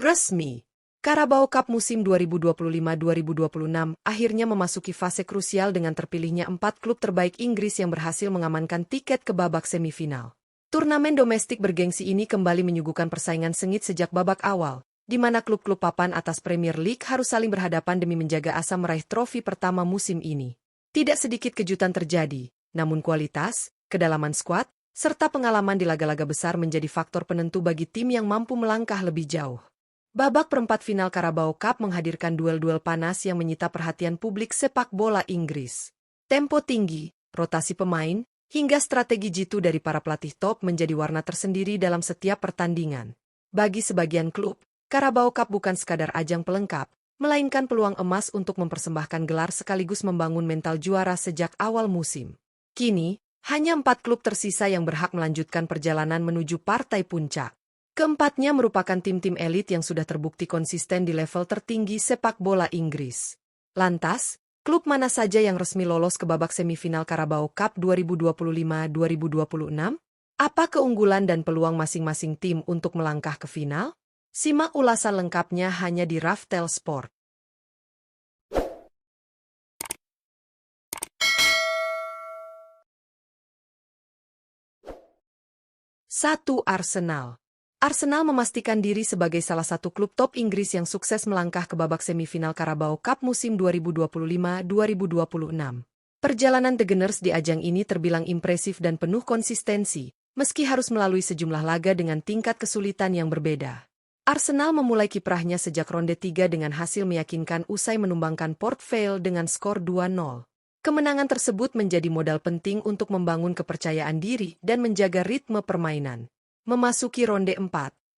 Resmi, Carabao Cup musim 2025-2026 akhirnya memasuki fase krusial dengan terpilihnya 4 klub terbaik Inggris yang berhasil mengamankan tiket ke babak semifinal. Turnamen domestik bergengsi ini kembali menyuguhkan persaingan sengit sejak babak awal, di mana klub-klub papan atas Premier League harus saling berhadapan demi menjaga asa meraih trofi pertama musim ini. Tidak sedikit kejutan terjadi, namun kualitas, kedalaman skuad, serta pengalaman di laga-laga besar menjadi faktor penentu bagi tim yang mampu melangkah lebih jauh. Babak perempat final Carabao Cup menghadirkan duel-duel panas yang menyita perhatian publik sepak bola Inggris. Tempo tinggi, rotasi pemain, hingga strategi jitu dari para pelatih top menjadi warna tersendiri dalam setiap pertandingan. Bagi sebagian klub, Carabao Cup bukan sekadar ajang pelengkap, melainkan peluang emas untuk mempersembahkan gelar sekaligus membangun mental juara sejak awal musim. Kini, hanya 4 klub tersisa yang berhak melanjutkan perjalanan menuju partai puncak. Keempatnya merupakan tim-tim elit yang sudah terbukti konsisten di level tertinggi sepak bola Inggris. Lantas, klub mana saja yang resmi lolos ke babak semifinal Carabao Cup 2025-2026? Apa keunggulan dan peluang masing-masing tim untuk melangkah ke final? Simak ulasan lengkapnya hanya di Raftel Sport. 1. Arsenal. Arsenal memastikan diri sebagai salah satu klub top Inggris yang sukses melangkah ke babak semifinal Carabao Cup musim 2025-2026. Perjalanan The Gunners di ajang ini terbilang impresif dan penuh konsistensi, meski harus melalui sejumlah laga dengan tingkat kesulitan yang berbeda. Arsenal memulai kiprahnya sejak ronde 3 dengan hasil meyakinkan usai menumbangkan Port Vale dengan skor 2-0. Kemenangan tersebut menjadi modal penting untuk membangun kepercayaan diri dan menjaga ritme permainan. Memasuki ronde 4,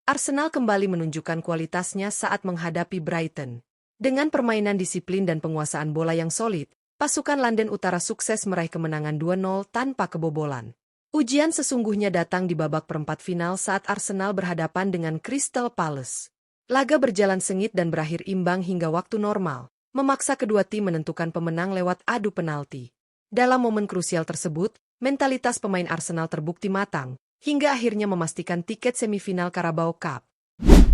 Arsenal kembali menunjukkan kualitasnya saat menghadapi Brighton. Dengan permainan disiplin dan penguasaan bola yang solid, pasukan London Utara sukses meraih kemenangan 2-0 tanpa kebobolan. Ujian sesungguhnya datang di babak perempat final saat Arsenal berhadapan dengan Crystal Palace. Laga berjalan sengit dan berakhir imbang hingga waktu normal, memaksa kedua tim menentukan pemenang lewat adu penalti. Dalam momen krusial tersebut, mentalitas pemain Arsenal terbukti matang, hingga akhirnya memastikan tiket semifinal Carabao Cup.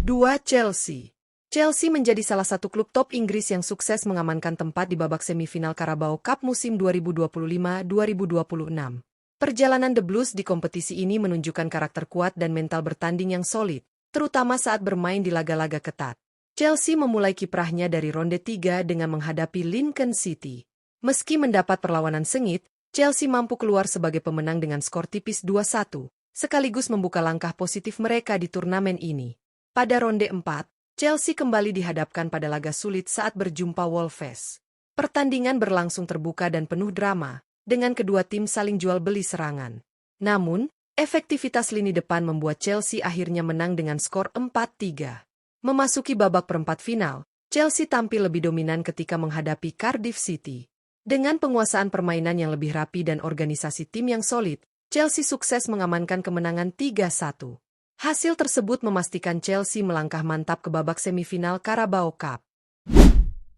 2. Chelsea. Chelsea menjadi salah satu klub top Inggris yang sukses mengamankan tempat di babak semifinal Carabao Cup musim 2025-2026. Perjalanan The Blues di kompetisi ini menunjukkan karakter kuat dan mental bertanding yang solid, terutama saat bermain di laga-laga ketat. Chelsea memulai kiprahnya dari ronde 3 dengan menghadapi Lincoln City. Meski mendapat perlawanan sengit, Chelsea mampu keluar sebagai pemenang dengan skor tipis 2-1. Sekaligus membuka langkah positif mereka di turnamen ini. Pada ronde 4, Chelsea kembali dihadapkan pada laga sulit saat berjumpa Wolves. Pertandingan berlangsung terbuka dan penuh drama, dengan kedua tim saling jual-beli serangan. Namun, efektivitas lini depan membuat Chelsea akhirnya menang dengan skor 4-3. Memasuki babak perempat final, Chelsea tampil lebih dominan ketika menghadapi Cardiff City. Dengan penguasaan permainan yang lebih rapi dan organisasi tim yang solid, Chelsea sukses mengamankan kemenangan 3-1. Hasil tersebut memastikan Chelsea melangkah mantap ke babak semifinal Carabao Cup.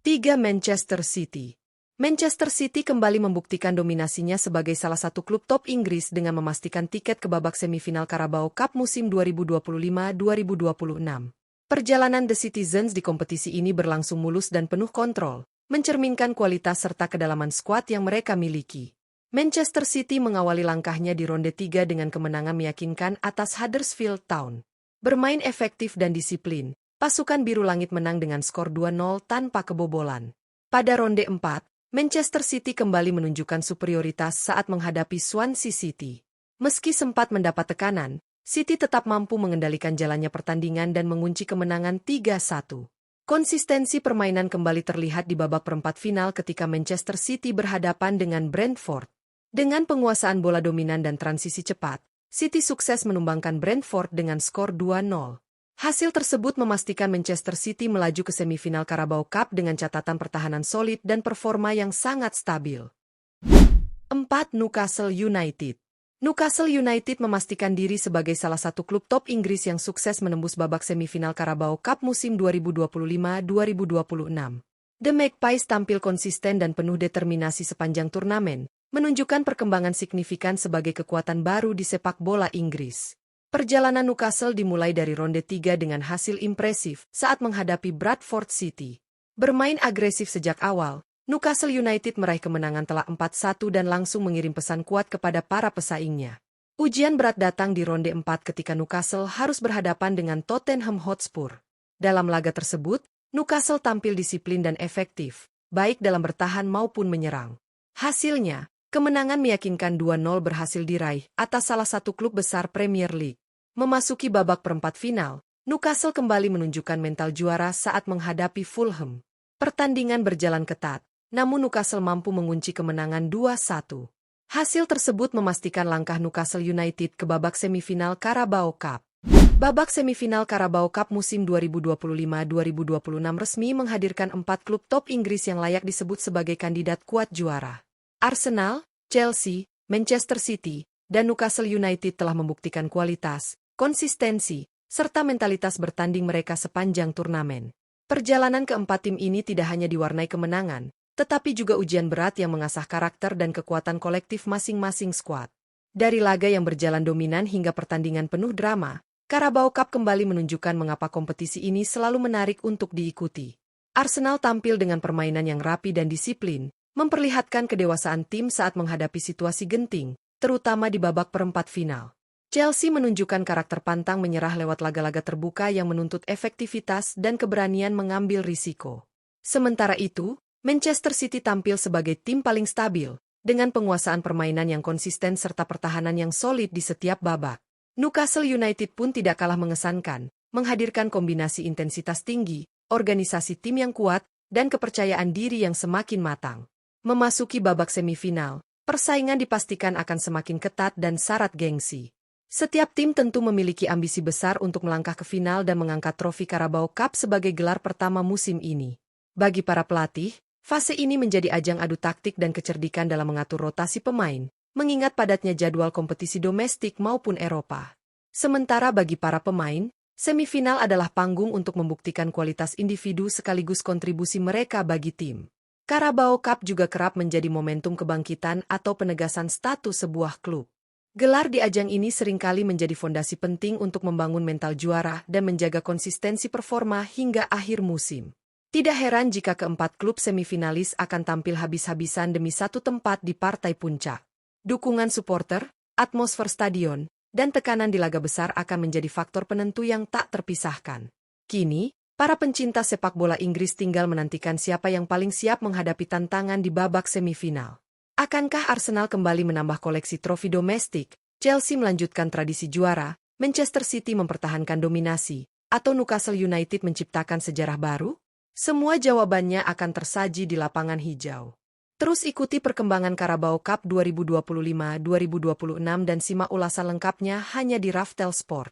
3. Manchester City. Manchester City kembali membuktikan dominasinya sebagai salah satu klub top Inggris dengan memastikan tiket ke babak semifinal Carabao Cup musim 2025-2026. Perjalanan The Citizens di kompetisi ini berlangsung mulus dan penuh kontrol, mencerminkan kualitas serta kedalaman skuad yang mereka miliki. Manchester City mengawali langkahnya di ronde 3 dengan kemenangan meyakinkan atas Huddersfield Town. Bermain efektif dan disiplin, pasukan Biru Langit menang dengan skor 2-0 tanpa kebobolan. Pada ronde 4, Manchester City kembali menunjukkan superioritas saat menghadapi Swansea City. Meski sempat mendapat tekanan, City tetap mampu mengendalikan jalannya pertandingan dan mengunci kemenangan 3-1. Konsistensi permainan kembali terlihat di babak perempat final ketika Manchester City berhadapan dengan Brentford. Dengan penguasaan bola dominan dan transisi cepat, City sukses menumbangkan Brentford dengan skor 2-0. Hasil tersebut memastikan Manchester City melaju ke semifinal Carabao Cup dengan catatan pertahanan solid dan performa yang sangat stabil. 4. Newcastle United. Newcastle United memastikan diri sebagai salah satu klub top Inggris yang sukses menembus babak semifinal Carabao Cup musim 2025-2026. The Magpies tampil konsisten dan penuh determinasi sepanjang turnamen, menunjukkan perkembangan signifikan sebagai kekuatan baru di sepak bola Inggris. Perjalanan Newcastle dimulai dari ronde 3 dengan hasil impresif saat menghadapi Bradford City. Bermain agresif sejak awal, Newcastle United meraih kemenangan telak 4-1 dan langsung mengirim pesan kuat kepada para pesaingnya. Ujian berat datang di ronde 4 ketika Newcastle harus berhadapan dengan Tottenham Hotspur. Dalam laga tersebut, Newcastle tampil disiplin dan efektif, baik dalam bertahan maupun menyerang. Hasilnya, kemenangan meyakinkan 2-0 berhasil diraih atas salah satu klub besar Premier League. Memasuki babak perempat final, Newcastle kembali menunjukkan mental juara saat menghadapi Fulham. Pertandingan berjalan ketat, namun Newcastle mampu mengunci kemenangan 2-1. Hasil tersebut memastikan langkah Newcastle United ke babak semifinal Carabao Cup. Babak semifinal Carabao Cup musim 2025-2026 resmi menghadirkan 4 klub top Inggris yang layak disebut sebagai kandidat kuat juara. Arsenal, Chelsea, Manchester City, dan Newcastle United telah membuktikan kualitas, konsistensi, serta mentalitas bertanding mereka sepanjang turnamen. Perjalanan keempat tim ini tidak hanya diwarnai kemenangan, tetapi juga ujian berat yang mengasah karakter dan kekuatan kolektif masing-masing skuad. Dari laga yang berjalan dominan hingga pertandingan penuh drama, Carabao Cup kembali menunjukkan mengapa kompetisi ini selalu menarik untuk diikuti. Arsenal tampil dengan permainan yang rapi dan disiplin, memperlihatkan kedewasaan tim saat menghadapi situasi genting, terutama di babak perempat final. Chelsea menunjukkan karakter pantang menyerah lewat laga-laga terbuka yang menuntut efektivitas dan keberanian mengambil risiko. Sementara itu, Manchester City tampil sebagai tim paling stabil, dengan penguasaan permainan yang konsisten serta pertahanan yang solid di setiap babak. Newcastle United pun tidak kalah mengesankan, menghadirkan kombinasi intensitas tinggi, organisasi tim yang kuat, dan kepercayaan diri yang semakin matang. Memasuki babak semifinal, persaingan dipastikan akan semakin ketat dan syarat gengsi. Setiap tim tentu memiliki ambisi besar untuk melangkah ke final dan mengangkat trofi Carabao Cup sebagai gelar pertama musim ini. Bagi para pelatih, fase ini menjadi ajang adu taktik dan kecerdikan dalam mengatur rotasi pemain, mengingat padatnya jadwal kompetisi domestik maupun Eropa. Sementara bagi para pemain, semifinal adalah panggung untuk membuktikan kualitas individu sekaligus kontribusi mereka bagi tim. Carabao Cup juga kerap menjadi momentum kebangkitan atau penegasan status sebuah klub. Gelar di ajang ini seringkali menjadi fondasi penting untuk membangun mental juara dan menjaga konsistensi performa hingga akhir musim. Tidak heran jika keempat klub semifinalis akan tampil habis-habisan demi satu tempat di partai puncak. Dukungan supporter, atmosfer stadion, dan tekanan di laga besar akan menjadi faktor penentu yang tak terpisahkan. Kini, para pencinta sepak bola Inggris tinggal menantikan siapa yang paling siap menghadapi tantangan di babak semifinal. Akankah Arsenal kembali menambah koleksi trofi domestik, Chelsea melanjutkan tradisi juara, Manchester City mempertahankan dominasi, atau Newcastle United menciptakan sejarah baru? Semua jawabannya akan tersaji di lapangan hijau. Terus ikuti perkembangan Carabao Cup 2025-2026 dan simak ulasan lengkapnya hanya di Raftel Sport.